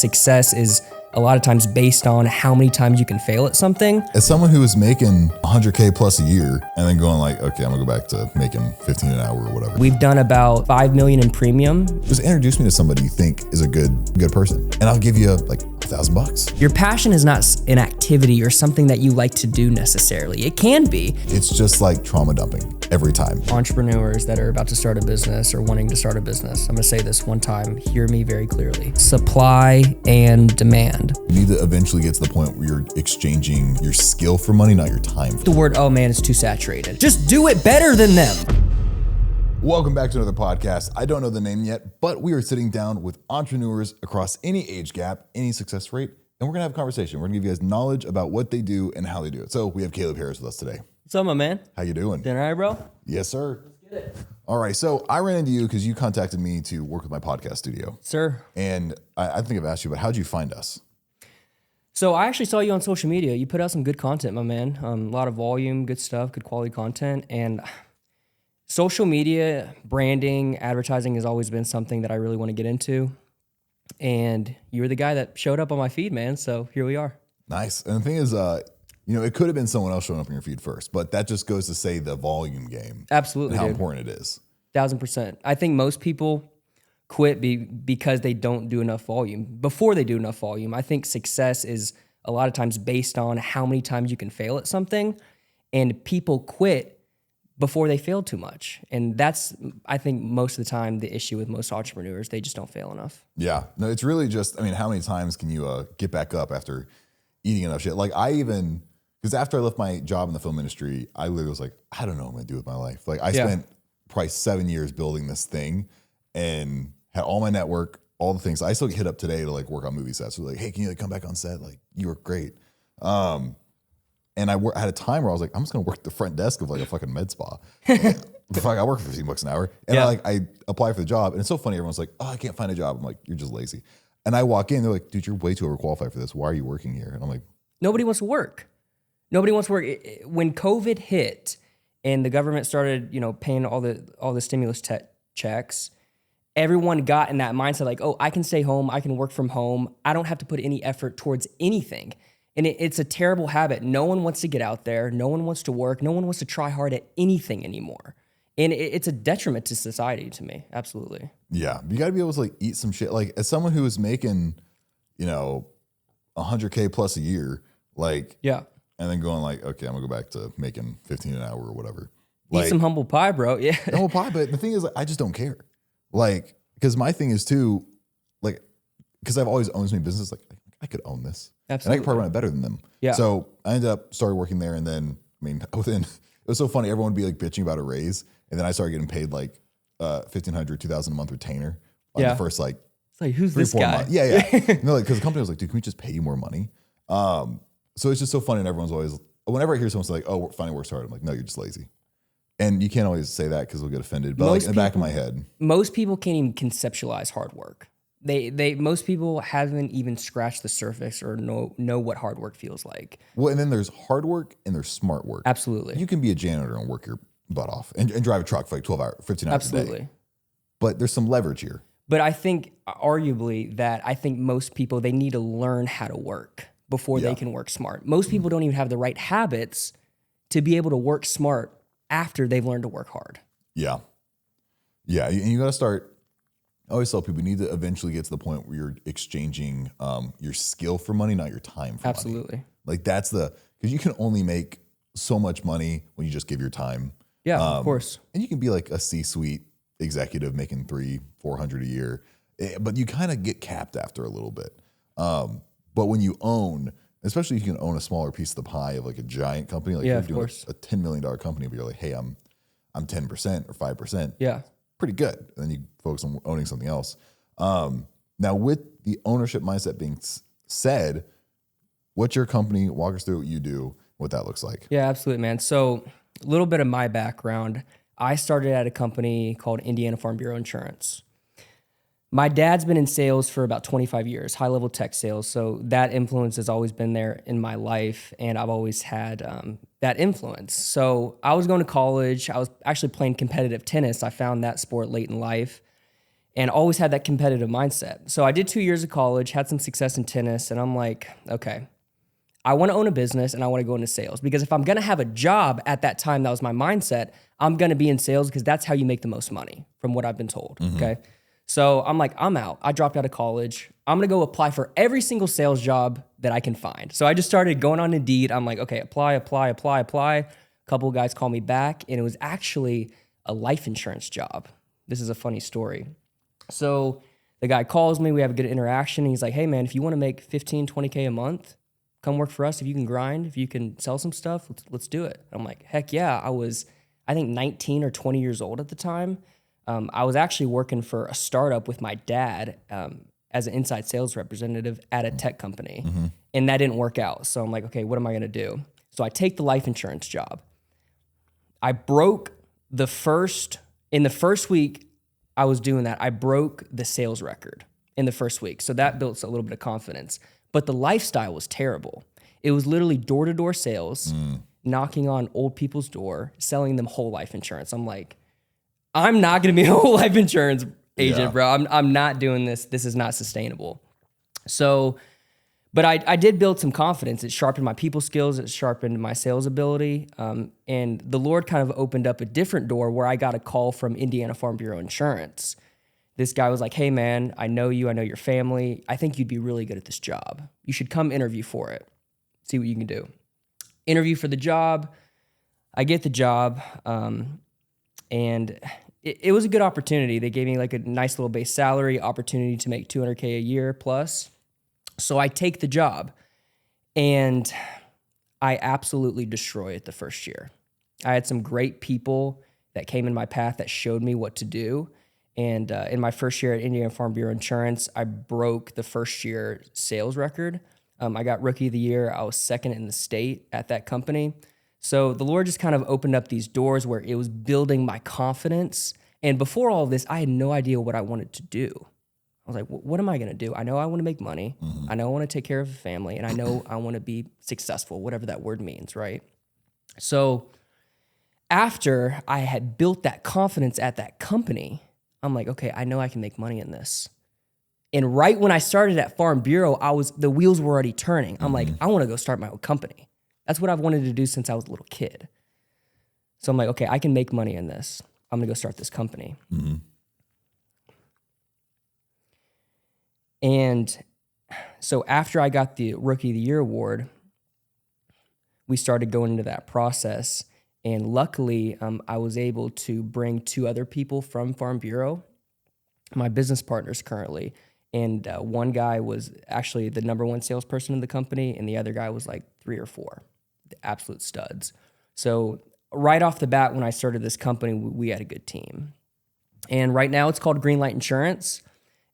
success is a lot of times based on how many times you can fail at something. As someone who is making 100K plus a year and then going like, okay, I'm gonna go back to making 15 an hour or whatever. We've done about 5 million in premium. Just introduce me to somebody you think is a good person, and I'll give you like $1,000. Your passion is not an activity or something that you like to do necessarily. It can be. It's just like trauma dumping every time. Entrepreneurs that are about to start a business or wanting to start a business, I'm gonna say this one time, hear me very clearly. Supply and demand. You need to eventually get to the point where you're exchanging your skill for money, not your time. The word, oh man, it's too saturated. Just do it better than them. Welcome back to another podcast. I don't know the name yet, but we are sitting down with entrepreneurs across any age gap, any success rate, and we're gonna have a conversation. We're gonna give you guys knowledge about what they do and how they do it. So we have Caleb Harris with us today. What's up, my man? How you doing? Doing all right, bro? Yes, sir. Let's get it. All right, so I ran into you because you contacted me to work with my podcast studio. Sir. And I think I've asked you, but how'd you find us? So I actually saw you on social media. You put out some good content, my man. A lot of volume, good stuff, good quality content. And social media, branding, advertising has always been something that I really want to get into. And you were the guy that showed up on my feed, man. So here we are. Nice. And the thing is, it could have been someone else showing up on your feed first, but that just goes to say the volume game. Absolutely, and how dude. important it is. 1000%. I think most people quit because they don't do enough volume. Before they do enough volume, I think success is a lot of times based on how many times you can fail at something, and people quit before they fail too much. And that's, I think, most of the time the issue with most entrepreneurs. They just don't fail enough. Yeah. No, it's really just, how many times can you get back up after eating enough shit? Like because after I left my job in the film industry, I literally was like, I don't know what I'm gonna do with my life. Like I spent probably 7 years building this thing and had all my network, all the things. I still get hit up today to like work on movie sets. So like, hey, can you like come back on set? Like you work great. And I had a time where I was like, I'm just gonna work the front desk of like a fucking med spa. Fuck, I work for $15 an hour. And I apply for the job. And it's so funny. Everyone's like, oh, I can't find a job. I'm like, you're just lazy. And I walk in, they're like, dude, you're way too overqualified for this. Why are you working here? And I'm like, nobody wants to work. Nobody wants to work. When COVID hit and the government started, paying all the stimulus checks, everyone got in that mindset like, oh, I can stay home. I can work from home. I don't have to put any effort towards anything. And it's a terrible habit. No one wants to get out there. No one wants to work. No one wants to try hard at anything anymore. And it's a detriment to society to me. Absolutely. Yeah. You got to be able to like eat some shit. Like as someone who is making, 100K plus a year, like, yeah. And then going like, okay, I'm gonna go back to making 15 an hour or whatever. Eat some humble pie, bro. Yeah. Humble pie. But the thing is, like, I just don't care. Like, because my thing is too, like, because I've always owned so many businesses, like I could own this. Absolutely. And I could probably run it better than them. Yeah. So I ended up started working there, and then it was so funny. Everyone would be like bitching about a raise, and then I started getting paid like $1,500, $2,000 a month retainer on the first like. It's like, who's this guy? Months. Yeah. No, like because the company was like, dude, can we just pay you more money? So it's just so funny, and everyone's always, whenever I hear someone say like, oh, we're finding works hard, I'm like, no, you're just lazy. And you can't always say that because they'll get offended. But like in the back of my head, most people can't even conceptualize hard work. Most people haven't even scratched the surface or know what hard work feels like. Well, and then there's hard work and there's smart work. Absolutely. You can be a janitor and work your butt off and drive a truck for like 12 hours, 15 hours Absolutely. a day. But there's some leverage here. But I think arguably I think most people, they need to learn how to work before they can work smart. Most people don't even have the right habits to be able to work smart after they've learned to work hard. Yeah. Yeah. And you got to start. I always tell people you need to eventually get to the point where you're exchanging your skill for money, not your time for Absolutely. money. Like because you can only make so much money when you just give your time. Yeah, of course. And you can be like a C-suite executive making $300-400 a year, but you kind of get capped after a little bit. But when you own, especially if you can own a smaller piece of the pie of like a giant company, like you're doing a $10 million company, but you're like, hey, I'm 10% or 5%. Yeah. Pretty good. And then you focus on owning something else. Now with the ownership mindset being said, what's your company? Walk us through what you do, what that looks like. Yeah, absolutely, man. So a little bit of my background. I started at a company called Indiana Farm Bureau Insurance. My dad's been in sales for about 25 years, high-level tech sales. So that influence has always been there in my life, and I've always had that influence. So I was going to college. I was actually playing competitive tennis. I found that sport late in life. and always had that competitive mindset. So I did 2 years of college, had some success in tennis, and I'm like, okay, I want to own a business and I want to go into sales, because if I'm going to have a job at that time, that was my mindset, I'm going to be in sales because that's how you make the most money from what I've been told. Okay. So I'm like, I'm out. I dropped out of college. I'm going to go apply for every single sales job that I can find. So I just started going on Indeed. I'm like, okay, apply. A couple of guys call me back, and it was actually a life insurance job. This is a funny story. So the guy calls me, we have a good interaction. And he's like, hey man, if you want to make 15, 20K a month, come work for us. If you can grind, if you can sell some stuff, let's do it. I'm like, heck yeah. I was, I think 19 or 20 years old at the time. I was actually working for a startup with my dad as an inside sales representative at a tech company. And that didn't work out. So I'm like, okay, what am I going to do? So I take the life insurance job. I broke in the first week I was doing that, I broke the sales record in the first week. So that built a little bit of confidence. But the lifestyle was terrible. It was literally door-to-door sales, knocking on old people's door, selling them whole life insurance. I'm like, I'm not going to be a whole life insurance agent, bro. I'm not doing this. This is not sustainable. So, but I did build some confidence. It sharpened my people skills. It sharpened my sales ability. And the Lord kind of opened up a different door where I got a call from Indiana Farm Bureau Insurance. This guy was like, hey man, I know you, I know your family. I think you'd be really good at this job. You should come interview for it. See what you can do. Interview for the job. I get the job. And it was a good opportunity. They gave me like a nice little base salary, opportunity to make $200K a year plus. So I take the job, and I absolutely destroy it the first year. I had some great people that came in my path that showed me what to do. And in my first year at Indiana Farm Bureau Insurance, I broke the first year sales record. I got Rookie of the Year. I was second in the state at that company. So the Lord just kind of opened up these doors where it was building my confidence. And before all of this, I had no idea what I wanted to do. I was like, what am I going to do? I know I want to make money. I know I want to take care of a family. And I know I want to be successful, whatever that word means, right? So after I had built that confidence at that company, I'm like, okay, I know I can make money in this. And right when I started at Farm Bureau, the wheels were already turning. I'm like, I want to go start my own company. That's what I've wanted to do since I was a little kid. So I'm like, okay, I can make money in this. I'm going to go start this company. And so after I got the Rookie of the Year award, we started going into that process. And luckily, I was able to bring 2 other people from Farm Bureau, my business partners currently. And one guy was actually the #1 salesperson in the company, and the other guy was like 3 or 4, the absolute studs. So right off the bat, when I started this company, we had a good team. And right now it's called Greenlight Insurance.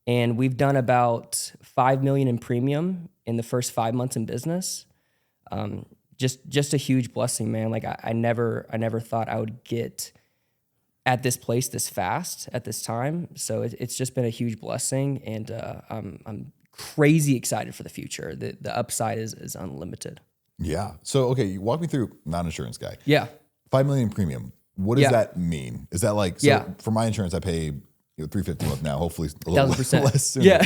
And we've done about $5 million in premium in the first 5 months in business. Just a huge blessing, man. Like I never thought I would get at this place this fast at this time. So it's just been a huge blessing, and I'm crazy excited for the future. The upside is unlimited. Yeah. So okay, you walk me through non-insurance guy. Yeah. $5 million in premium. What does that mean? Is that like for my insurance I pay $350 a month now, hopefully a little less soon. Yeah.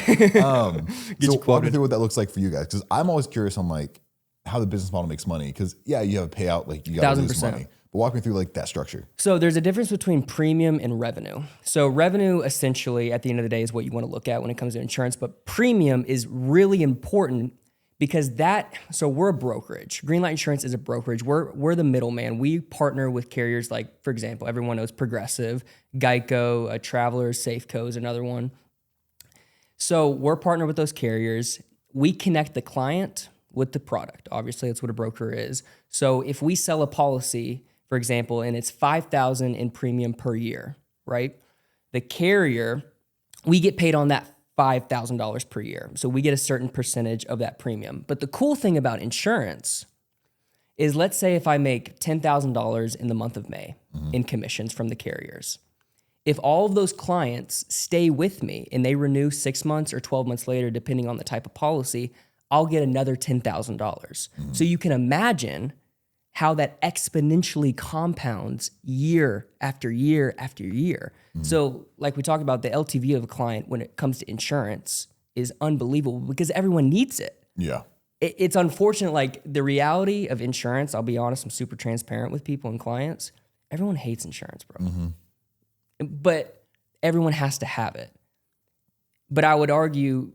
So walk me through what that looks like for you guys, because I'm always curious on like how the business model makes money, because you have a payout, like you got to lose money. But walk me through like that structure. So there's a difference between premium and revenue. So revenue essentially at the end of the day is what you want to look at when it comes to insurance, but premium is really important because so we're a brokerage. Greenlight Insurance is a brokerage. We're the middleman. We partner with carriers like, for example, everyone knows Progressive, Geico, Travelers, Safeco is another one. So we're partnered with those carriers. We connect the client with the product. Obviously, that's what a broker is. So if we sell a policy, for example, and it's $5,000 in premium per year, right? The carrier, we get paid on that $5,000 per year. So we get a certain percentage of that premium. But the cool thing about insurance is, let's say if I make $10,000 in the month of May in commissions from the carriers, if all of those clients stay with me and they renew 6 months or 12 months later, depending on the type of policy, I'll get another $10,000. So you can imagine how that exponentially compounds year after year after year. So like we talked about, the LTV of a client when it comes to insurance is unbelievable because everyone needs it. Yeah. It's unfortunate, like the reality of insurance, I'll be honest, I'm super transparent with people and clients. Everyone hates insurance, bro. But everyone has to have it. But I would argue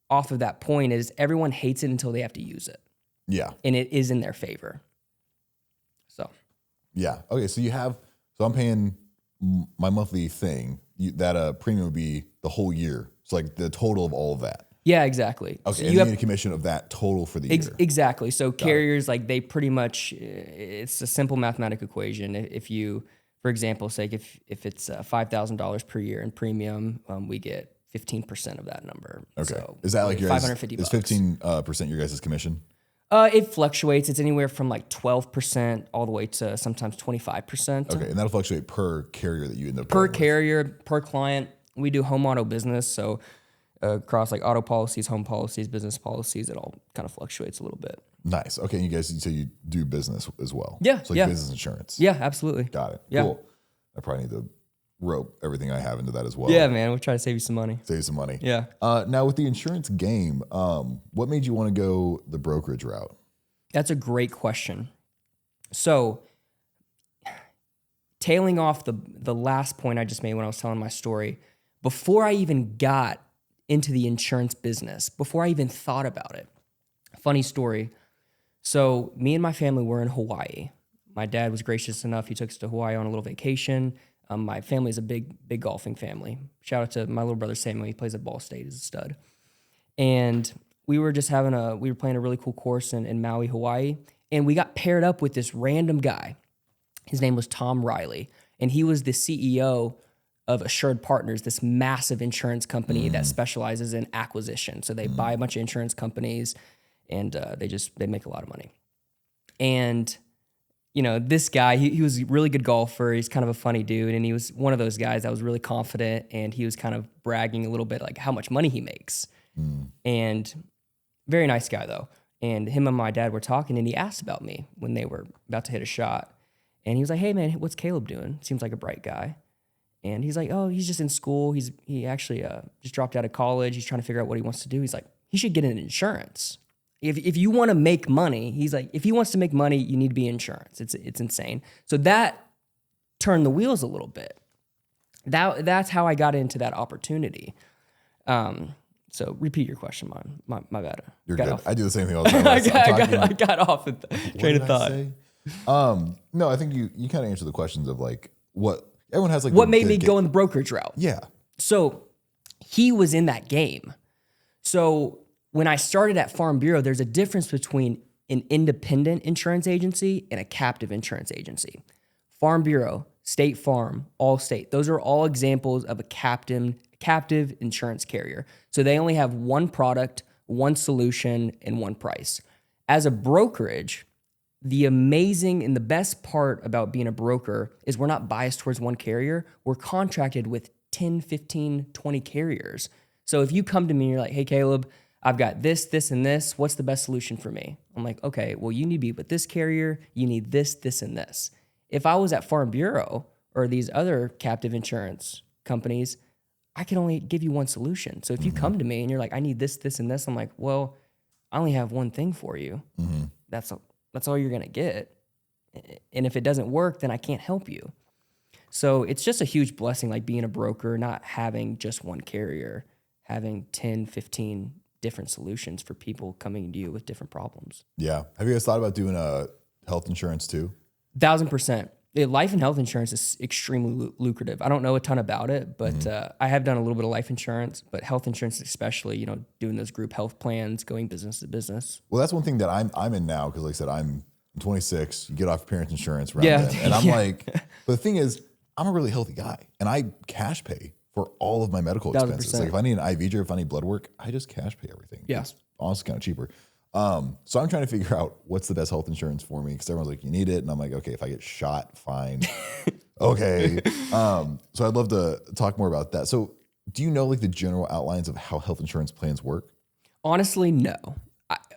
off of that point is everyone hates it until they have to use it. Yeah. And it is in their favor. So. Yeah. Okay. So I'm paying my monthly thing. That premium would be the whole year. It's like the total of all of that. Yeah, exactly. Okay. So and you need a commission of that total for the year. Exactly. So carriers, like they pretty much, it's a simple mathematical equation. If you, for example's sake, if it's $5,000 per year in premium, we get 15% of that number. Okay. So is that like your guys' $550? Is 15% your guys' commission? It fluctuates. It's anywhere from like 12% all the way to sometimes 25%. Okay, and that'll fluctuate per carrier that you end up Per going carrier, per client. We do home auto business, so across like auto policies, home policies, business policies, it all kind of fluctuates a little bit. with. Nice. Okay, and you guys, so you do business as well. Yeah, So like yeah. business insurance. Yeah, absolutely. Got it. Yeah. Cool. I probably need to rope everything I have into that as well. Yeah, man, we'll try to save you some money. Save some money. Yeah. Now with the insurance game, what made you want to go the brokerage route? That's a great question. So, tailing off the last point I just made when I was telling my story, before I even got into the insurance business, before I even thought about it, funny story. So, me and my family were in Hawaii. My dad was gracious enough. He took us to Hawaii on a little vacation. My family is a big golfing family. Shout out to my little brother Samuel. He plays at Ball State. He's a stud. And we were just we were playing a really cool course in Maui, Hawaii. And we got paired up with this random guy. His name was Tom Riley. And he was the CEO of Assured Partners, this massive insurance company that specializes in acquisition. So they buy a bunch of insurance companies and they make a lot of money. And you know, this guy, he was a really good golfer. He's kind of a funny dude. And he was one of those guys that was really confident. And he was kind of bragging a little bit like how much money he makes. And very nice guy though. And him and my dad were talking and he asked about me when they were about to hit a shot. And he was like, hey man, what's Caleb doing? Seems like a bright guy. And he's like, oh, he's just in school. He actually just dropped out of college. He's trying to figure out what he wants to do. He's like, he should get an insurance. If you want to make money, he's like, if he wants to make money, you need to be insurance. It's insane. So that turned the wheels a little bit. That's how I got into that opportunity. So repeat your question, my bad. You're got good. off. I do the same thing all the time. I got off the train of thought. No, I think you kind of answered the questions of like what everyone has like. What made me go in the brokerage route? Yeah. So he was in that game. So when I started at Farm Bureau, there's a difference between an independent insurance agency and a captive insurance agency. Farm Bureau, State Farm, Allstate, those are all examples of a captive insurance carrier. So they only have one product, one solution, and one price. As a brokerage, the amazing and the best part about being a broker is we're not biased towards one carrier. We're contracted with 10, 15, 20 carriers. So if you come to me and you're like, hey, Caleb, I've got this, this, and this. What's the best solution for me? I'm like, okay, well, you need to be with this carrier. You need this, this, and this. If I was at Farm Bureau or these other captive insurance companies, I can only give you one solution. So if you come to me and you're like, I need this, this, and this, I'm like, well, I only have one thing for you. That's all you're going to get. And if it doesn't work, then I can't help you. So it's just a huge blessing, like being a broker, not having just one carrier, having 10, 15 different solutions for people coming to you with different problems. Yeah. Have you guys thought about doing health insurance too? 1,000%. Life and health insurance is extremely lucrative. I don't know a ton about it, but I have done a little bit of life insurance, but health insurance especially, doing those group health plans, going business to business. Well, that's one thing that I'm in now because like I said, I'm 26, you get off your parents' insurance around then. And I'm like, but the thing is, I'm a really healthy guy and I cash pay for all of my medical expenses. 1,000%. Like if I need an IV drip, if I need blood work, I just cash pay everything. Yeah. It's honestly kind of cheaper. So I'm trying to figure out what's the best health insurance for me because everyone's like, you need it. And I'm like, okay, if I get shot, fine. Okay. So I'd love to talk more about that. So do you know like the general outlines of how health insurance plans work? Honestly, no.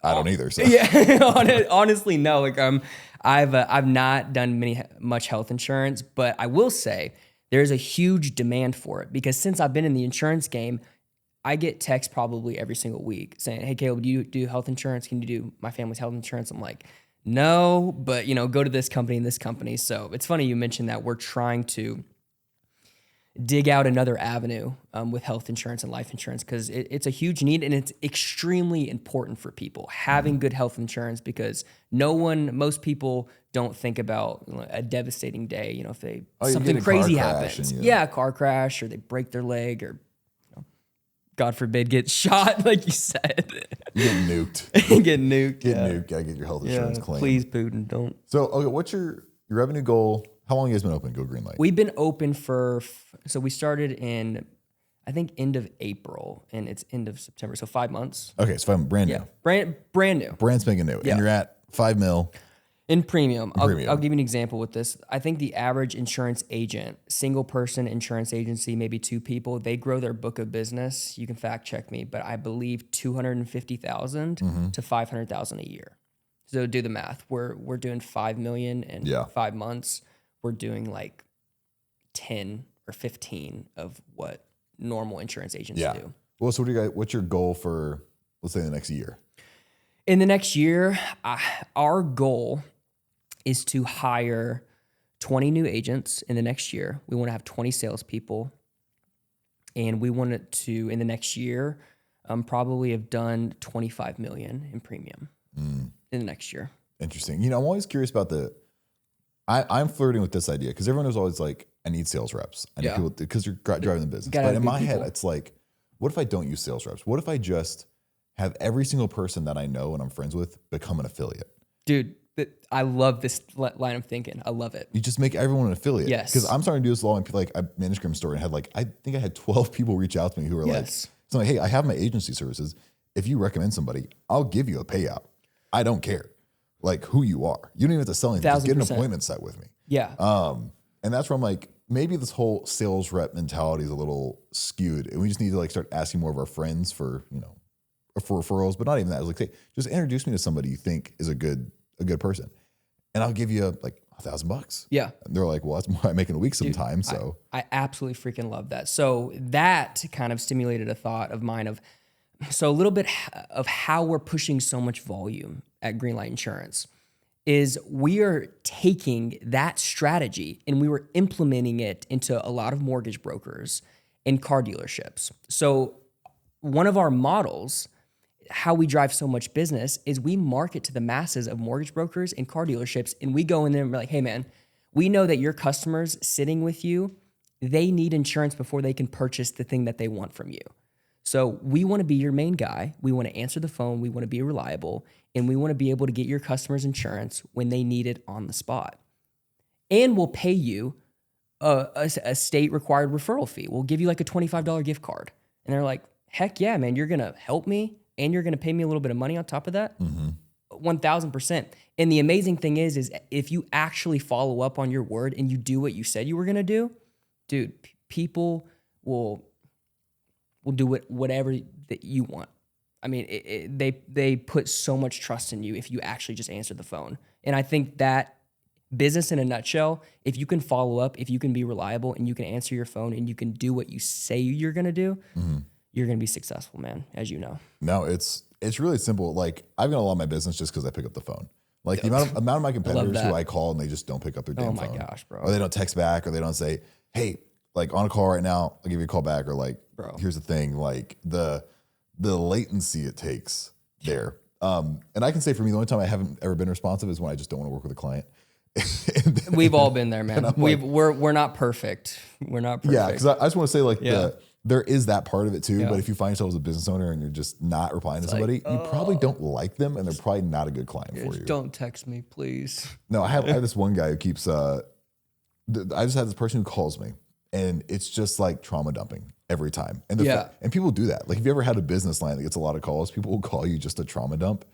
I don't either. So Yeah, honestly, no. Like I've not done much health insurance, but I will say there's a huge demand for it because since I've been in the insurance game, I get texts probably every single week saying, "Hey, Caleb, do you do health insurance? Can you do my family's health insurance?" I'm like, "No, but go to this company and this company." So it's funny you mentioned that. We're trying to dig out another avenue with health insurance and life insurance because it's a huge need and it's extremely important for people having good health insurance because most people don't think about a devastating day. If something crazy happens, a car crash or they break their leg or God forbid, get shot, like you said. You get nuked. Get nuked. Gotta get your health insurance claim. Please, Putin, don't. So, okay, what's your revenue goal? How long have you guys been open, Go Greenlight? We've been open so we started in, I think, end of April, and it's end of September, so 5 months. Okay, so brand new. Brand new. Brand spanking new. Yeah. And you're at $5 million. In premium. I'll give you an example with this. I think the average insurance agent, single person insurance agency, maybe 2 people, they grow their book of business. You can fact check me, but I believe $250,000 to $500,000 a year. So do the math. We're doing $5 million in 5 months. We're doing like 10 or 15 of what normal insurance agents do. Well, so what's your goal for, let's say, the next year? In the next year, our goal is to hire 20 new agents in the next year. We want to have 20 salespeople. And we want it to, in the next year, probably have done $25 million in premium in the next year. Interesting. I'm always curious about I'm flirting with this idea because everyone is always like, I need sales reps. I need people because you're driving the business. But in my head, it's like, what if I don't use sales reps? What if I just have every single person that I know and I'm friends with become an affiliate? Dude, I love this line of thinking. I love it. You just make everyone an affiliate. Yes. Because I'm starting to do this a lot. Like I managed Grim Story and had I think I had 12 people reach out to me who were like, hey, I have my agency services. If you recommend somebody, I'll give you a payout. I don't care like who you are. You don't even have to sell anything. Just get an appointment set with me. Yeah. And that's where I'm like, maybe this whole sales rep mentality is a little skewed and we just need to start asking more of our friends for, for referrals, but not even that. I was like, hey, just introduce me to somebody you think is a good person. And I'll give you $1,000. Yeah. And they're like, well, that's more I make in a week sometimes. So I absolutely freaking love that. So that kind of stimulated a thought of mine so a little bit of how we're pushing so much volume at Greenlight Insurance is we are taking that strategy and we were implementing it into a lot of mortgage brokers and car dealerships. So one of our models, how we drive so much business, is we market to the masses of mortgage brokers and car dealerships, and we go in there and we're like, hey man, we know that your customers sitting with you, they need insurance before they can purchase the thing that they want from you. So we want to be your main guy. We want to answer the phone. We want to be reliable, and we want to be able to get your customers insurance when they need it on the spot. And we'll pay you a state required referral fee. We'll give you like a $25 gift card. And they're like, heck yeah, man, you're going to help me and you're going to pay me a little bit of money on top of that. 1000%. And the amazing thing is if you actually follow up on your word and you do what you said you were going to do, dude, people will do whatever that you want. I mean, they put so much trust in you if you actually just answer the phone. And I think that business in a nutshell, if you can follow up, if you can be reliable and you can answer your phone and you can do what you say you're going to do, you're going to be successful, man, as you know. No, it's really simple. Like I've got a lot of my business just because I pick up the phone. Like the amount of my competitors who I call and they just don't pick up their damn phone. Oh my gosh, bro. Or they don't text back or they don't say, hey, like on a call right now, I'll give you a call back, or like, bro, here's the thing, like the latency it takes there. And I can say for me, the only time I haven't ever been responsive is when I just don't want to work with a client. We've all been there, man. We're not perfect. We're not perfect. Yeah, because I just want to say like there is that part of it too. Yeah. But if you find yourself as a business owner and you're just not replying to somebody, you probably don't like them and they're probably not a good client for you. Don't text me, please. No, I have this one guy who keeps, I just have this person who calls me and it's just like trauma dumping every time. And and people do that. Like if you ever had a business line that gets a lot of calls, people will call you just a trauma dump.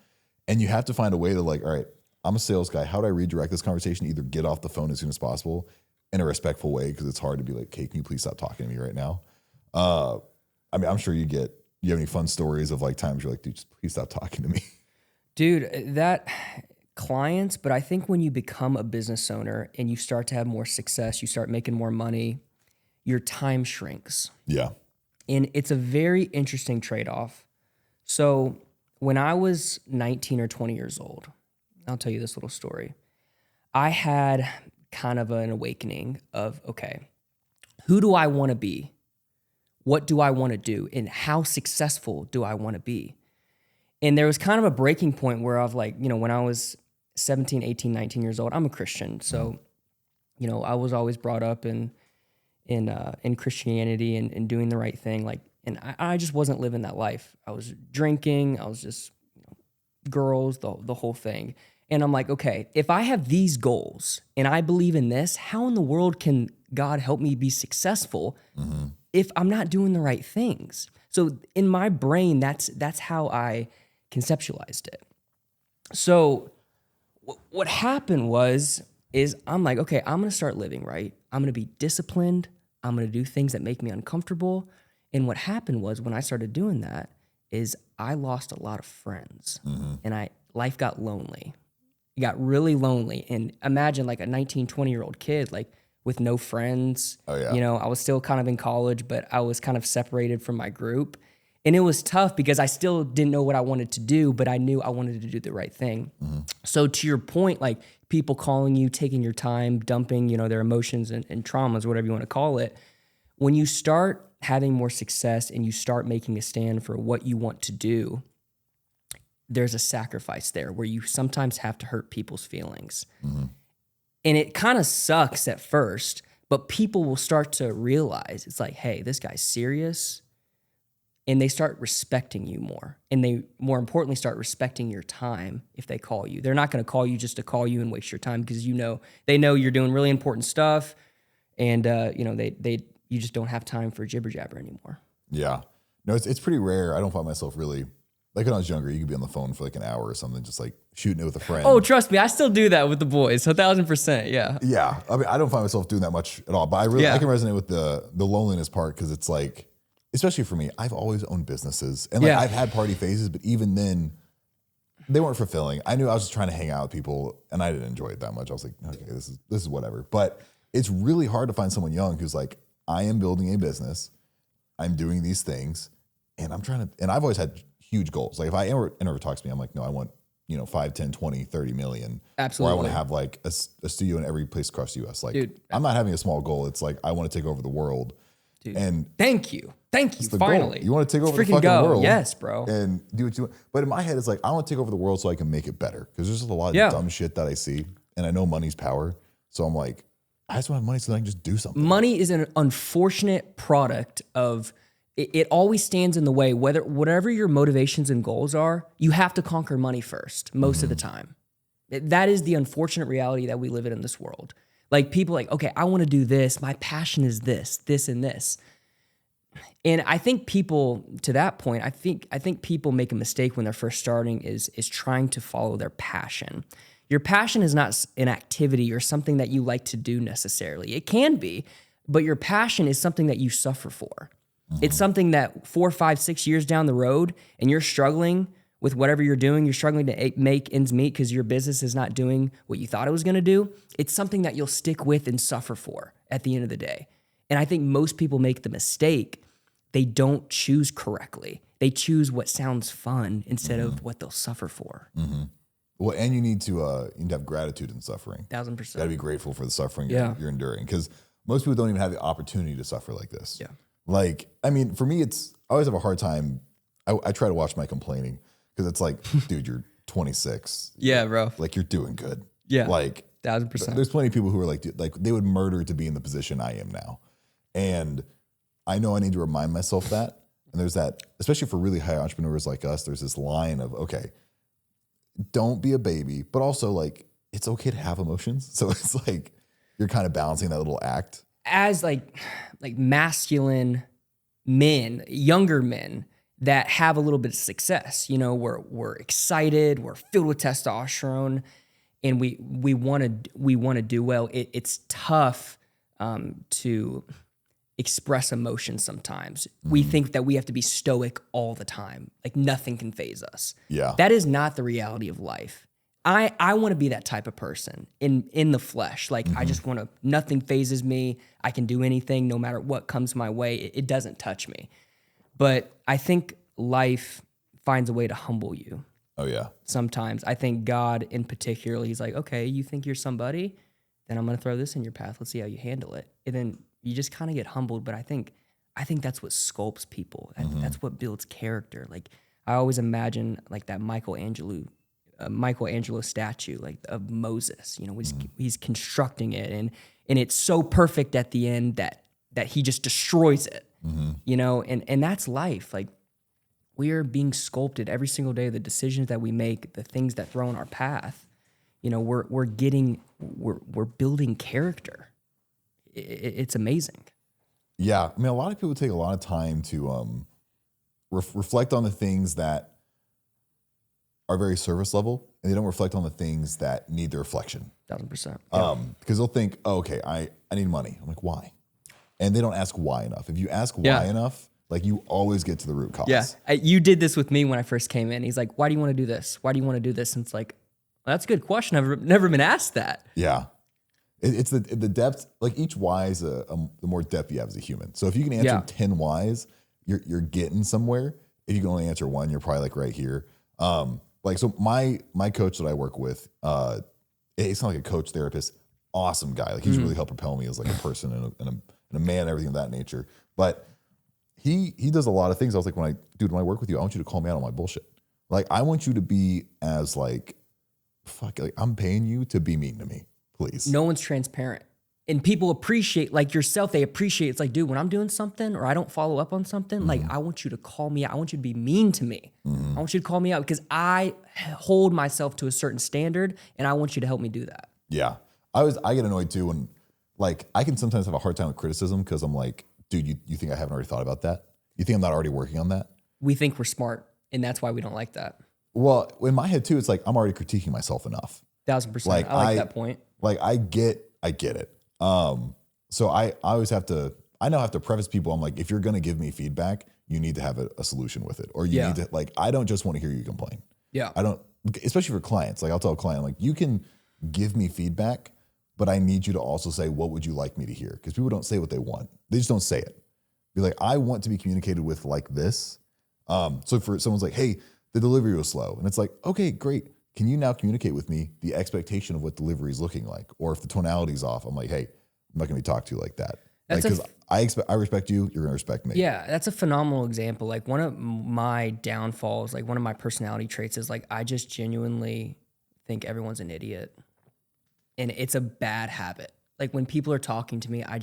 And you have to find a way to like, all right, I'm a sales guy. How do I redirect this conversation? Either get off the phone as soon as possible in a respectful way, because it's hard to be like, hey, can you please stop talking to me right now? I mean, I'm sure you have any fun stories of like times you're like, dude, just please stop talking to me. Dude, that clients, but I think when you become a business owner and you start to have more success, you start making more money, your time shrinks. Yeah. And it's a very interesting trade-off. So when I was 19 or 20 years old, I'll tell you this little story. I had kind of an awakening of, okay, who do I want to be? What do I want to do? And how successful do I want to be? And there was kind of a breaking point where I was like, when I was 17, 18, 19 years old, I'm a Christian. So, I was always brought up in Christianity and doing the right thing. And I just wasn't living that life. I was drinking. I was just girls, the whole thing. And I'm like, okay, if I have these goals and I believe in this, how in the world can God help me be successful if I'm not doing the right things? So in my brain, that's how I conceptualized it. So what happened is I'm like, okay, I'm going to start living right. I'm going to be disciplined. I'm going to do things that make me uncomfortable. And what happened was when I started doing that is I lost a lot of friends and life got lonely. It got really lonely. And imagine like a 19, 20-year-old kid, like with no friends. Oh, yeah. I was still kind of in college, but I was kind of separated from my group. And it was tough because I still didn't know what I wanted to do, but I knew I wanted to do the right thing. So to your point, like people calling you, taking your time, dumping, their emotions and traumas, whatever you want to call it. When you start having more success and you start making a stand for what you want to do, there's a sacrifice there where you sometimes have to hurt people's feelings. And it kind of sucks at first, but people will start to realize it's like, hey, this guy's serious. And they start respecting you more. And they, more importantly, start respecting your time if they call you. They're not going to call you just to call you and waste your time because they know you're doing really important stuff. And, you just don't have time for jibber jabber anymore. Yeah. No, it's pretty rare. I don't find myself really, like when I was younger, you could be on the phone for like an hour or something, just like shooting it with a friend. Oh, trust me, I still do that with the boys. 1,000%. Yeah. Yeah. I mean, I don't find myself doing that much at all, but I can resonate with the loneliness part because it's like, especially for me, I've always owned businesses and like I've had party phases, but even then they weren't fulfilling. I knew I was just trying to hang out with people and I didn't enjoy it that much. I was like, okay, this is whatever. But it's really hard to find someone young who's like, I am building a business. I'm doing these things and and I've always had huge goals. Like if anyone talks to me, I'm like, no, I want, 5, 10, 20, 30 million. Absolutely. Or I want to have like a studio in every place across the US. Like, dude, I'm not having a small goal. It's like, I want to take over the world. Dude, and thank you. Finally. Goal. You want to take over the fucking world. Yes, bro. And do what you want. But in my head, it's like, I want to take over the world so I can make it better. Because there's just a lot of dumb shit that I see. And I know money's power. So I'm like, I just want to have money so that I can just do something. Money is an unfortunate product of, it always stands in the way. Whatever your motivations and goals are, you have to conquer money first, most of the time. That is the unfortunate reality that we live in this world. Like people like, okay, I want to do this. My passion is this, and this. And I think people, to that point, I think people make a mistake when they're first starting is trying to follow their passion. Your passion is not an activity or something that you like to do necessarily. It can be, but your passion is something that you suffer for. It's something that 4, 5, 6 years down the road and you're struggling with whatever you're doing, you're struggling to make ends meet because your business is not doing what you thought it was going to do. It's something that you'll stick with and suffer for at the end of the day. And I think most people make the mistake. They don't choose correctly. They choose what sounds fun instead of what they'll suffer for. Well, and you need to have gratitude in suffering. 1,000%. You got to be grateful for the suffering you're enduring because most people don't even have the opportunity to suffer like this. Yeah. Like, I mean, for me, I always have a hard time. I try to watch my complaining because it's like, dude, you're 26. Yeah, bro. Like you're doing good. Yeah. Like 1,000%. There's plenty of people who are like they would murder to be in the position I am now. And I know I need to remind myself that. And there's that, especially for really high entrepreneurs like us, there's this line of, okay, don't be a baby, but also like, it's okay to have emotions. So it's like, you're kind of balancing that little act. As like masculine men, younger men that have a little bit of success, we're excited, we're filled with testosterone, and we want to do well. It's tough to express emotion sometimes. We think that we have to be stoic all the time. Like nothing can faze us. Yeah. That is not the reality of life. I want to be that type of person in the flesh. Like I just want to, nothing phases me. I can do anything no matter what comes my way. It doesn't touch me. But I think life finds a way to humble you. Oh yeah. Sometimes I think God in particular, he's like, okay, you think you're somebody? Then I'm going to throw this in your path. Let's see how you handle it. And then you just kind of get humbled. But I think that's what sculpts people. That's what builds character. Like I always imagine like that Michelangelo statue, like of Moses. You know, he's constructing it, and it's so perfect at the end that he just destroys it. You know, and that's life. Like we are being sculpted every single day. The decisions that we make, the things that throw in our path. You know, we're building character. It's amazing. Yeah, I mean, a lot of people take a lot of time to reflect on the things that are very surface level, and they don't reflect on the things that need the reflection. 1,000%. Yeah. Because they'll think, oh, okay, I need money. I'm like, why? And they don't ask why enough. If you ask why enough, like you always get to the root cause. Yeah, you did this with me when I first came in. He's like, why do you want to do this? Why do you want to do this? And it's like, well, that's a good question. I've never been asked that. Yeah. It's the depth, like each why is the more depth you have as a human. So if you can answer 10 whys, you're getting somewhere. If you can only answer one, you're probably like right here. Like, so my coach that I work with, it's not like a coach therapist, awesome guy. Like he's really helped propel me as like a person and a man, everything of that nature. But he does a lot of things. I was like, when I work with you, I want you to call me out on my bullshit. Like, I want you to be as like, fuck, like I'm paying you to be mean to me, please. No one's transparent. And people appreciate, like yourself, they appreciate, it's like, dude, when I'm doing something or I don't follow up on something, like I want you to call me out. I want you to be mean to me. I want you to call me out because I hold myself to a certain standard and I want you to help me do that. Yeah. I get annoyed too when, like, I can sometimes have a hard time with criticism because I'm like, dude, you think I haven't already thought about that? You think I'm not already working on that? We think we're smart, and that's why we don't like that. Well, in my head too, it's like I'm already critiquing myself enough. 1,000%. Like, I like that point. Like I get it. So I always have to, I now have to preface people. I'm like, if you're going to give me feedback, you need to have a solution with it, or you need to, like, I don't just want to hear you complain. Yeah. I don't, especially for clients. Like I'll tell a client, like, you can give me feedback, but I need you to also say, what would you like me to hear? Because people don't say what they want. They just don't say it. Be like, I want to be communicated with like this. So for someone's like, hey, the delivery was slow. And it's like, okay, great. Can you now communicate with me the expectation of what delivery is looking like? Or if the tonality is off, I'm like, hey, I'm not going to be talked to you like that. Because I respect you, you're going to respect me. Yeah, that's a phenomenal example. Like one of my downfalls, like one of my personality traits is like, I just genuinely think everyone's an idiot. And it's a bad habit. Like when people are talking to me, I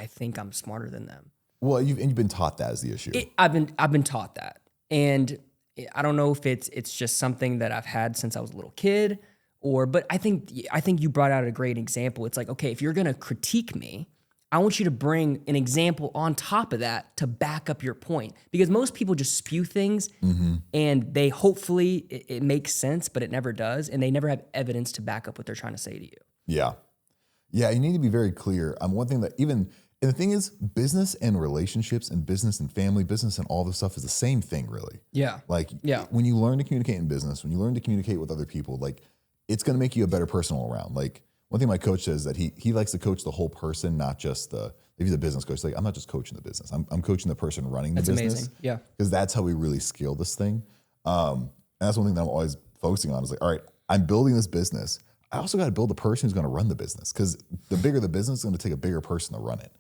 think I'm smarter than them. Well, you've been taught that as the issue. I've been taught that. And I don't know if it's just something that I've had since I was a little kid, but I think you brought out a great example. It's like, okay, if you're gonna critique me, I want you to bring an example on top of that to back up your point. Because most people just spew things and they hopefully it makes sense, but it never does, and they never have evidence to back up what they're trying to say to you. Yeah. Yeah, you need to be very clear. One thing that and the thing is, business and relationships and business and family, business and all this stuff is the same thing, really. Yeah. Like, when you learn to communicate in business, when you learn to communicate with other people, like, it's going to make you a better person all around. Like, one thing my coach says that he likes to coach the whole person, not just if he's a business coach, like, I'm not just coaching the business. I'm coaching the person running the business. Amazing. Yeah. Because that's how we really scale this thing. And that's one thing that I'm always focusing on is like, all right, I'm building this business. I also got to build the person who's going to run the business, because the bigger the business is going to take a bigger person to run it.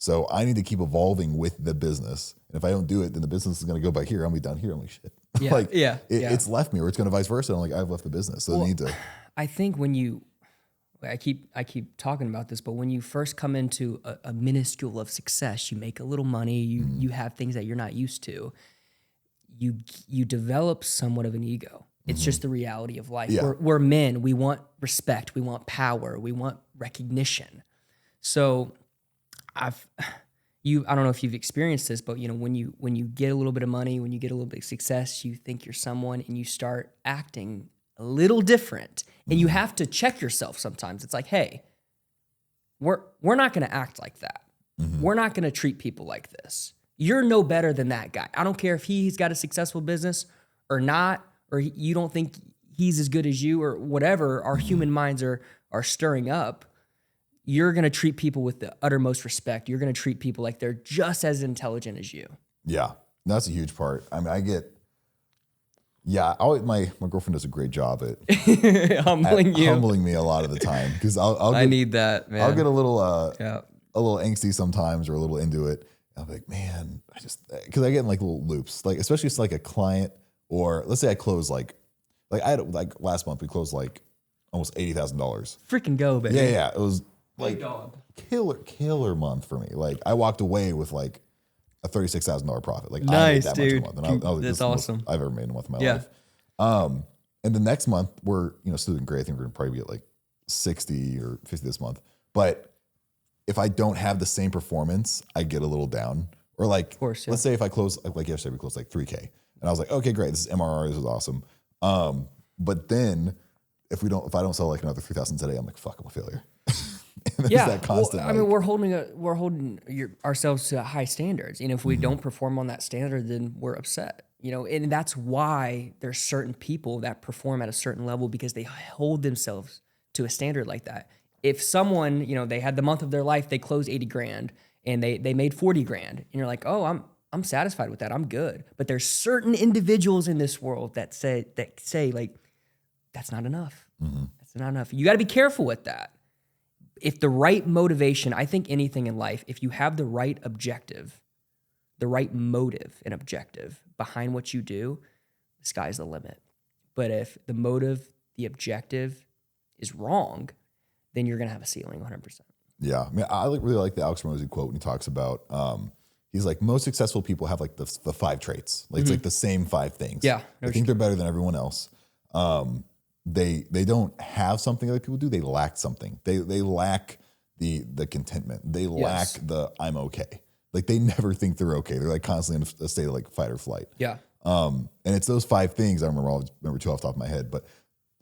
So I need to keep evolving with the business. And if I don't do it, then the business is going to go by here. I'm going to be down here. I'm like, shit. Yeah. It's left me, or it's going to vice versa. I'm like, I've left the business. So I need to. I think I keep talking about this, but when you first come into a minuscule of success, you make a little money, you have things that you're not used to, you develop somewhat of an ego. It's just the reality of life. Yeah. We're men. We want respect. We want power. We want recognition. So I don't know if you've experienced this, but when you get a little bit of money, when you get a little bit of success, you think you're someone and you start acting a little different, and you have to check yourself sometimes. It's like, hey, we're not going to act like that. We're not going to treat people like this. You're no better than that guy. I don't care if he's got a successful business or not, or you don't think he's as good as you or whatever our human minds are stirring up. You're going to treat people with the uttermost respect. You're going to treat people like they're just as intelligent as you. Yeah, that's a huge part. I mean, my girlfriend does a great job at humbling me a lot of the time, because I need that, man. I'll get a little angsty sometimes, or a little into it. I'm like, man, because I get in like little loops, like especially if it's like a client, or let's say I close like I had like last month we closed like almost $80,000. Freaking go, baby. Yeah, it was like killer month for me. Like I walked away with like a $36,000 profit. Like nice, I made that dude. much a month. And I was like, that's awesome. I've ever made in a month of my life. And the next month we're still doing great. I think we're gonna probably be at like 60 or 50 this month. But if I don't have the same performance, I get a little down. Or like, of course, let's say if I close, like yesterday, we closed like 3K. And I was like, okay, great. This is MRR. This is awesome. But then if I don't sell like another 3,000 today, I'm like, fuck, I'm a failure. That constant. Well, I mean, we're holding ourselves to high standards. If we don't perform on that standard, then we're upset. And that's why there's certain people that perform at a certain level, because they hold themselves to a standard like that. If someone, they had the month of their life, they closed 80 grand and they made 40 grand, and you're like, oh, I'm satisfied with that. I'm good. But there's certain individuals in this world that say like, that's not enough. That's not enough. You got to be careful with that. If the right motivation, I think anything in life, if you have the right objective, the right motive and objective behind what you do, the sky's the limit. But if the motive, the objective is wrong, then you're going to have a ceiling 100%. Yeah. I mean, I really like the Alex Hormozi quote when he talks about, he's like, most successful people have like the 5 traits. Like it's like the same 5 things. Yeah. They think they're better than everyone else. They don't have something other people do. They lack something. They lack the contentment. They lack the I'm okay. Like they never think they're okay. They're like constantly in a state of like fight or flight. Yeah. And it's those 5 things. I remember 2 off the top of my head, but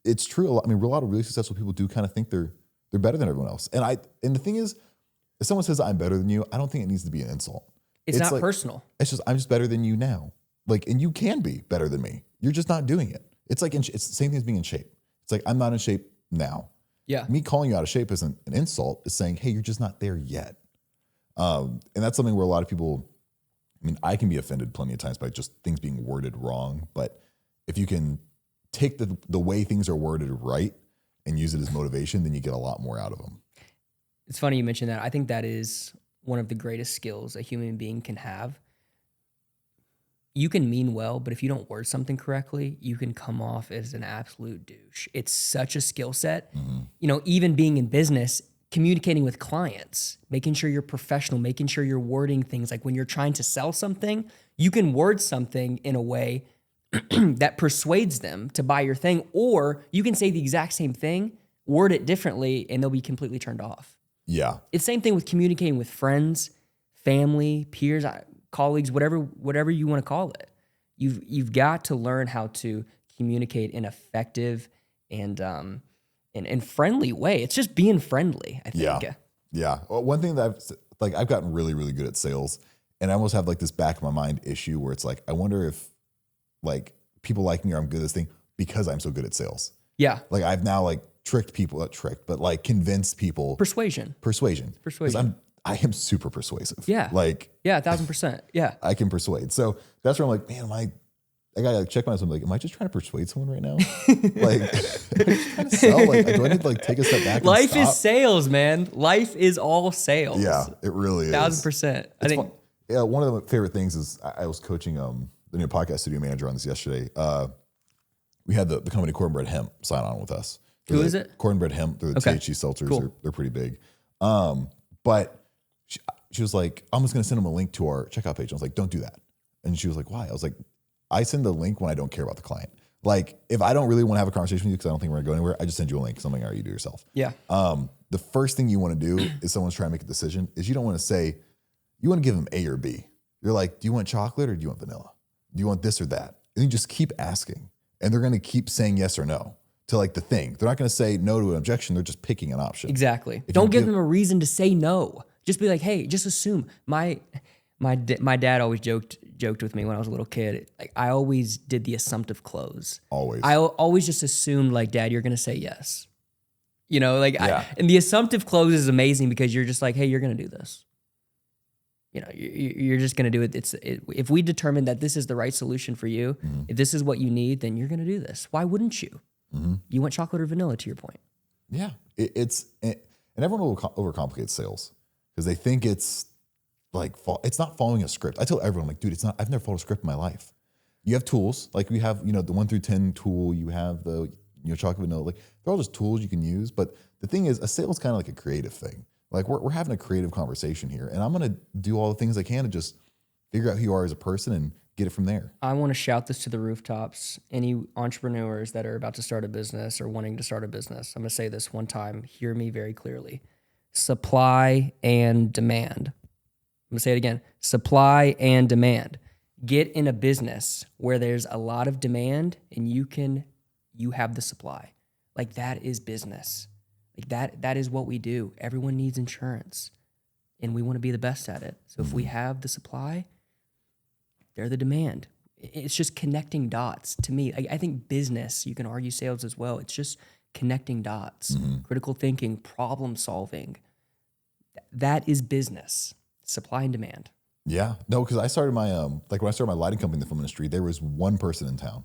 it's true. I mean, a lot of really successful people do kind of think they're better than everyone else. And the thing is, if someone says I'm better than you, I don't think it needs to be an insult. It's not like, personal. It's just, I'm just better than you now. Like, and you can be better than me. You're just not doing it. It's like, it's the same thing as being in shape. It's like, I'm not in shape now. Yeah. Me calling you out of shape isn't an insult. It's saying, hey, you're just not there yet. And that's something where a lot of people, I mean, I can be offended plenty of times by just things being worded wrong. But if you can take the way things are worded right and use it as motivation, then you get a lot more out of them. It's funny you mentioned that. I think that is one of the greatest skills a human being can have. You can mean well, but if you don't word something correctly, you can come off as an absolute douche. It's such a skill set. Even being in business, communicating with clients, making sure you're professional, making sure you're wording things. Like when you're trying to sell something, you can word something in a way that persuades them to buy your thing, or you can say the exact same thing, word it differently, and they'll be completely turned off. Yeah. It's the same thing with communicating with friends, family, peers, colleagues, whatever you want to call it. You've got to learn how to communicate in effective and friendly way. It's just being friendly, I think. Yeah. Well, one thing that I've gotten really, really good at sales, and I almost have like this back of my mind issue where it's like, I wonder if like people like me or I'm good at this thing because I'm so good at sales. Yeah. Like I've now like tricked people, not tricked, but like convinced people. Persuasion. Because I am super persuasive. Yeah. Like. Yeah, 1,000%. Yeah. I can persuade. So that's where I'm like, man, I gotta like check myself. Like, am I just trying to persuade someone right now? Like, am I just trying to sell? Like, do I need to like take a step back? Life is sales, man. Life is all sales. Yeah, it really is. 1,000%. I think. Yeah, one of the favorite things is I was coaching the new podcast studio manager on this yesterday. We had the company Cornbread Hemp sign on with us. Who is it? Cornbread Hemp. They're the THC seltzers. Cool. They're pretty big. But she was like, I'm just going to send them a link to our checkout page. I was like, don't do that. And she was like, why? I was like, I send the link when I don't care about the client. Like, if I don't really want to have a conversation with you because I don't think we're going to go anywhere, I just send you a link. Something you do yourself. Yeah. The first thing you want to do is someone's trying to make a decision is you don't want to say, you want to give them A or B. You're like, do you want chocolate or do you want vanilla? Do you want this or that? And you just keep asking. And they're going to keep saying yes or no to like the thing. They're not going to say no to an objection. They're just picking an option. Exactly. Don't give them a reason to say no. Just be like, hey, just assume. My dad always joked with me when I was a little kid. Like I always did the assumptive close. Always. I always just assumed like, Dad, you're gonna say yes. You know, like, Yeah. and the assumptive close is amazing because you're just like, hey, you're gonna do this. You know, you're just gonna do it. If we determine that this is the right solution for you, if this is what you need, then you're gonna do this. Why wouldn't you? You want chocolate or vanilla, to your point. Yeah. And everyone will overcomplicate sales because they think it's like, it's not following a script. I tell everyone, like, dude, it's not, I've never followed a script in my life. You have tools, like we have, the 1 through 10 tool, you have the, chocolate vanilla, like they're all just tools you can use. But the thing is, a sale is kind of like a creative thing. Like we're having a creative conversation here, and I'm going to do all the things I can to just figure out who you are as a person and get it from there. I want to shout this to the rooftops. Any entrepreneurs that are about to start a business or wanting to start a business, I'm going to say this one time. Hear me very clearly. Supply and demand. I'm going to say it again. Supply and demand. Get in a business where there's a lot of demand and you have the supply. Like that is business. Like that is what we do. Everyone needs insurance and we want to be the best at it. So if we have the supply, they're the demand. It's just connecting dots to me. I think business, you can argue sales as well. It's just connecting dots, critical thinking, problem solving. That is business, supply and demand. Yeah, no, because I started my, like when I started my lighting company in the film industry, there was one person in town.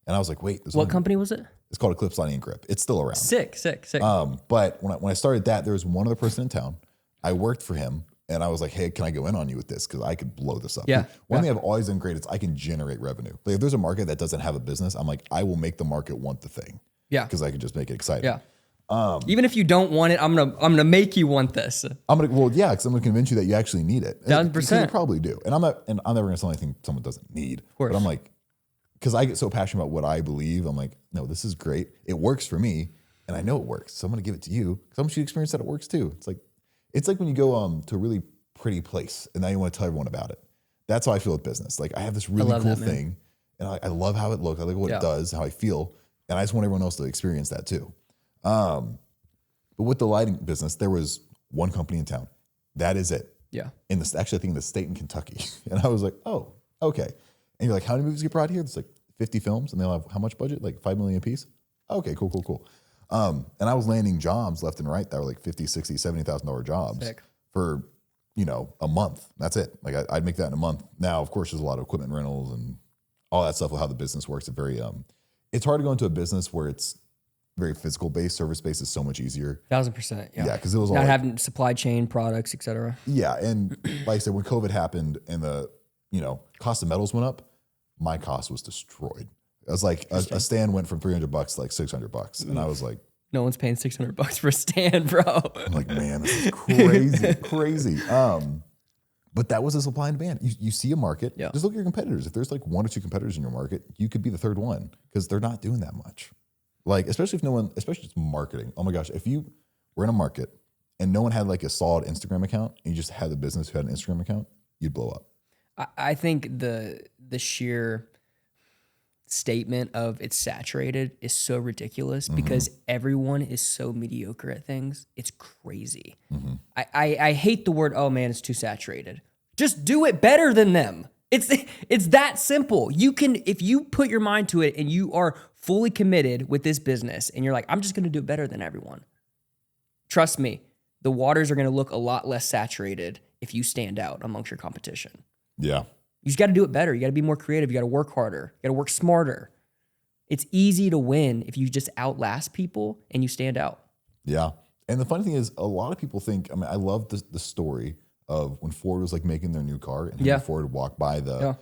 And I was like, wait. What company was it? It's called Eclipse Lighting and Grip. It's still around. Sick. But when I started that, there was one other person in town. I worked for him. And I was like, hey, can I go in on you with this? Because I could blow this up. Yeah. One thing I've always done great is I can generate revenue. Like if there's a market that doesn't have a business, I'm like, I will make the market want the thing. Yeah. Because I can just make it exciting. Yeah. Even if you don't want it, I'm gonna make you want this. Because I'm gonna convince you that you actually need it. 1,000%. You probably do. And I'm never gonna sell anything someone doesn't need. Of course. But I'm like, because I get so passionate about what I believe, I'm like, no, this is great. It works for me, and I know it works. So I'm gonna give it to you because I want you to experience that it works too. It's like when you go to a really pretty place and now you want to tell everyone about it. That's how I feel with business. Like I have this really cool thing and I love how it looks. I like what it does, how I feel. And I just want everyone else to experience that too. But with the lighting business, there was one company in town. That is it. Yeah. Actually, I think in the state in Kentucky. And I was like, oh, okay. And you're like, how many movies get brought here? It's like 50 films and they'll have how much budget? Like $5 million a piece? Okay, cool. And I was landing jobs left and right that were like $50,000, $60,000, $70,000 jobs. Sick. For a month. That's it. Like I'd make that in a month. Now, of course, there's a lot of equipment rentals and all that stuff with how the business works. It's hard to go into a business where it's very physical based. Service based is so much easier. 1,000%. Yeah. Yeah, because it was all not having supply chain products, et cetera. Yeah, and like I said, when COVID happened and the cost of metals went up, my cost was destroyed. It was like a stand went from $300 to like $600, and I was like, no one's paying $600 for a stand, bro. I'm like, man, this is crazy. But that was a supply and demand. You see a market, just look at your competitors. If there's like 1 or 2 competitors in your market, you could be the third one because they're not doing that much. Like, especially just marketing. Oh my gosh, if you were in a market and no one had like a solid Instagram account and you just had a business who had an Instagram account, you'd blow up. I think the sheer statement of it's saturated is so ridiculous because everyone is so mediocre at things. It's crazy. I hate the word, oh man, it's too saturated. Just do it better than them. It's that simple. You can, if you put your mind to it and you are fully committed with this business and you're like, I'm just going to do it better than everyone. Trust me, the waters are going to look a lot less saturated if you stand out amongst your competition. Yeah. You just got to do it better. You got to be more creative. You got to work harder. You got to work smarter. It's easy to win if you just outlast people and you stand out. Yeah. And the funny thing is, a lot of people think, I love the story of when Ford was like making their new car and Henry Ford would walk by the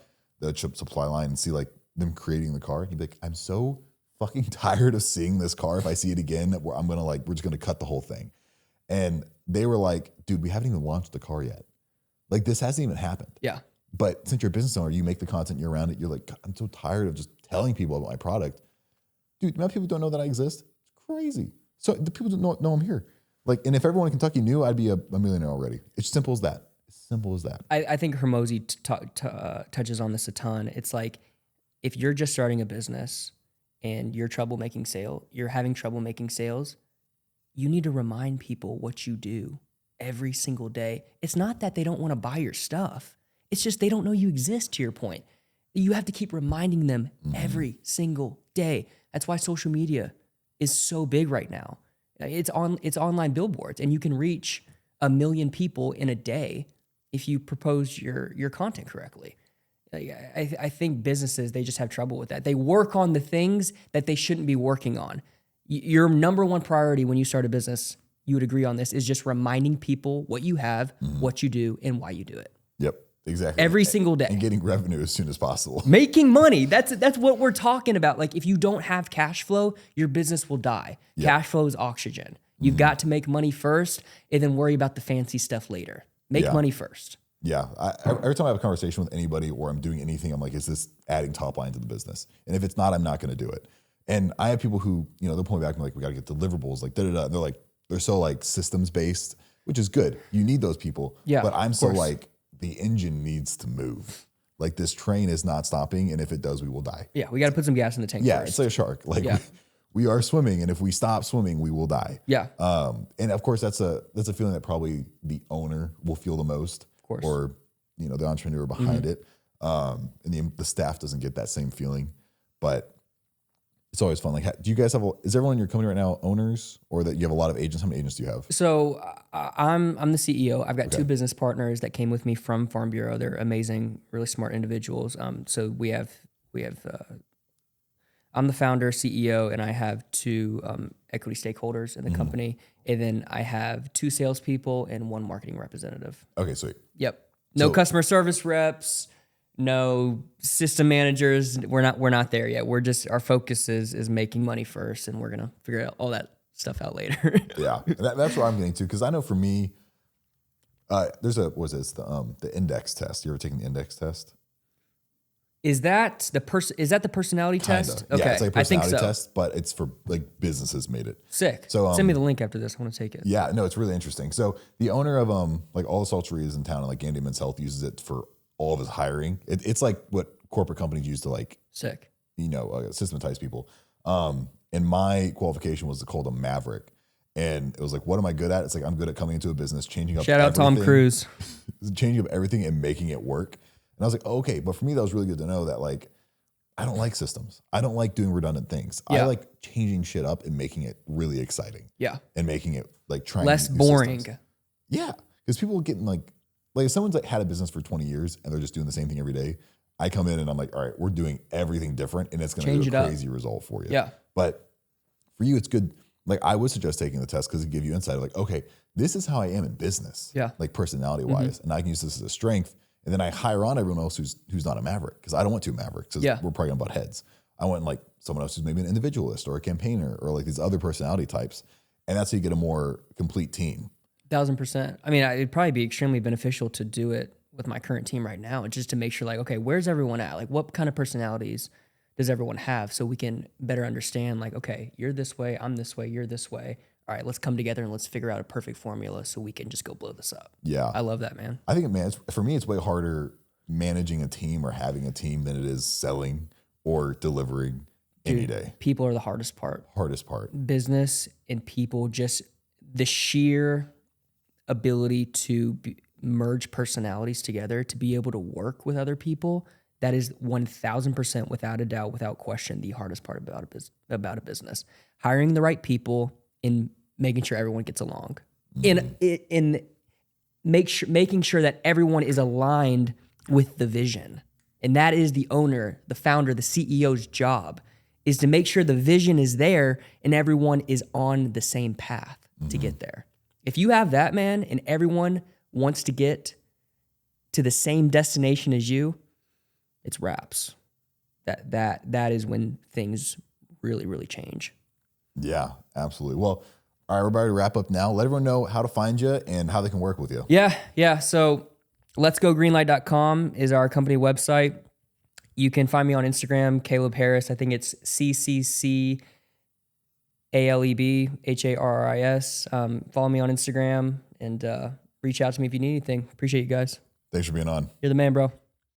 chip supply line and see like them creating the car. And he'd be like, I'm so fucking tired of seeing this car. If I see it again, we're just going to cut the whole thing. And they were like, dude, we haven't even launched the car yet. Like this hasn't even happened. Yeah. But since you're a business owner, you make the content, you're around it. You're like, God, I'm so tired of just telling people about my product. Dude, now people don't know that I exist. It's crazy. So the people don't know I'm here. Like, and if everyone in Kentucky knew, I'd be a millionaire already. It's simple as that. As simple as that. I think Hermosi touches on this a ton. It's like, if you're just starting a business and you're having trouble making sales, you need to remind people what you do every single day. It's not that they don't want to buy your stuff. It's just they don't know you exist, to your point. You have to keep reminding them every single day. That's why social media is so big right now. It's online billboards, and you can reach 1 million people in a day if you propose your content correctly. I think businesses, they just have trouble with that. They work on the things that they shouldn't be working on. Your number one priority when you start a business, you would agree on this, is just reminding people what you have, what you do, and why you do it. Yep, exactly. Every single day. And getting revenue as soon as possible. Making money. That's what we're talking about. Like, if you don't have cash flow, your business will die. Yep. Cash flow is oxygen. You've got to make money first and then worry about the fancy stuff later. Make money first. Yeah. Every time I have a conversation with anybody or I'm doing anything, I'm like, is this adding top line to the business? And if it's not, I'm not going to do it. And I have people who, they'll point back and like, we got to get deliverables, like da-da-da. And they're so like systems based, which is good. You need those people. Yeah. But I'm so like, the engine needs to move. Like, this train is not stopping. And if it does, we will die. Yeah. We got to put some gas in the tank first. It's It's like a shark. Like, we are swimming. And if we stop swimming, we will die. Yeah. And of course, that's a feeling that probably the owner will feel the most. Of course. Or, the entrepreneur behind it. And the staff doesn't get that same feeling. But it's always fun. Like, do you guys have? Is everyone in your company right now owners, or that you have a lot of agents? How many agents do you have? So I'm the CEO. I've got 2 business partners that came with me from Farm Bureau. They're amazing, really smart individuals. So we have. I'm the founder, CEO, and I have 2 equity stakeholders in the company, and then I have 2 salespeople and 1 marketing representative. Okay, sweet. Yep. No customer service reps. No system managers. We're not there yet. We're just, our focus is making money first, and we're gonna figure out all that stuff out later. Yeah, that's what I'm getting to, because I know for me, there's the index test. You ever taken the index test? Is that the personality test? Okay, yeah, it's like a personality test, but it's for like businesses made it. Sick. So send me the link after this. I want to take it. Yeah, no, it's really interesting. So the owner of like all the salteries in town, and like Gandy Men's Health, uses it for all of his hiring. It's like what corporate companies use to like, sick, systematize people. And my qualification was called a maverick. And it was like, what am I good at? It's like, I'm good at coming into a business, changing up Shout out Tom Cruise. Changing up everything and making it work. And I was like, okay, but for me, that was really good to know that, like, I don't like systems. I don't like doing redundant things. Yeah. I like changing shit up and making it really exciting. Yeah. And making it like trying less boring. Systems. Yeah. Because people getting like if someone's like had a business for 20 years and they're just doing the same thing every day, I come in and I'm like, all right, we're doing everything different, and it's going to be a crazy result for you. Yeah. But for you, it's good. Like, I would suggest taking the test because it gives you insight of like, okay, this is how I am in business. Yeah. Like personality wise. And I can use this as a strength. And then I hire on everyone else who's not a maverick, because I don't want 2 mavericks, because we're probably going to butt heads. I want like someone else who's maybe an individualist or a campaigner or like these other personality types. And that's how you get a more complete team. 1000%. I mean, it'd probably be extremely beneficial to do it with my current team right now, just to make sure, like, okay, where's everyone at? Like, what kind of personalities does everyone have, so we can better understand, like, okay, you're this way, I'm this way, you're this way. All right, let's come together and let's figure out a perfect formula so we can just go blow this up. Yeah. I love that, man. I think, man, for me, it's way harder managing a team or having a team than it is selling or delivering any day. People are the hardest part. Business and people, just the sheer ability to merge personalities together, to be able to work with other people. That is 1000%, without a doubt, without question, the hardest part about a business. Hiring the right people and making sure everyone gets along. In making sure that everyone is aligned with the vision. And that is the owner, the founder, the CEO's job, is to make sure the vision is there and everyone is on the same path to get there. If you have that, man, and everyone wants to get to the same destination as you, it's wraps. That is when things really, really change. Yeah, absolutely. Well, all right, everybody, to wrap up now, let everyone know how to find you and how they can work with you. Yeah. So letsgogreenlight.com is our company website. You can find me on Instagram, Caleb Harris. I think it's CCCALEB, HARRIS. Follow me on Instagram and reach out to me if you need anything. Appreciate you guys. Thanks for being on. You're the man, bro.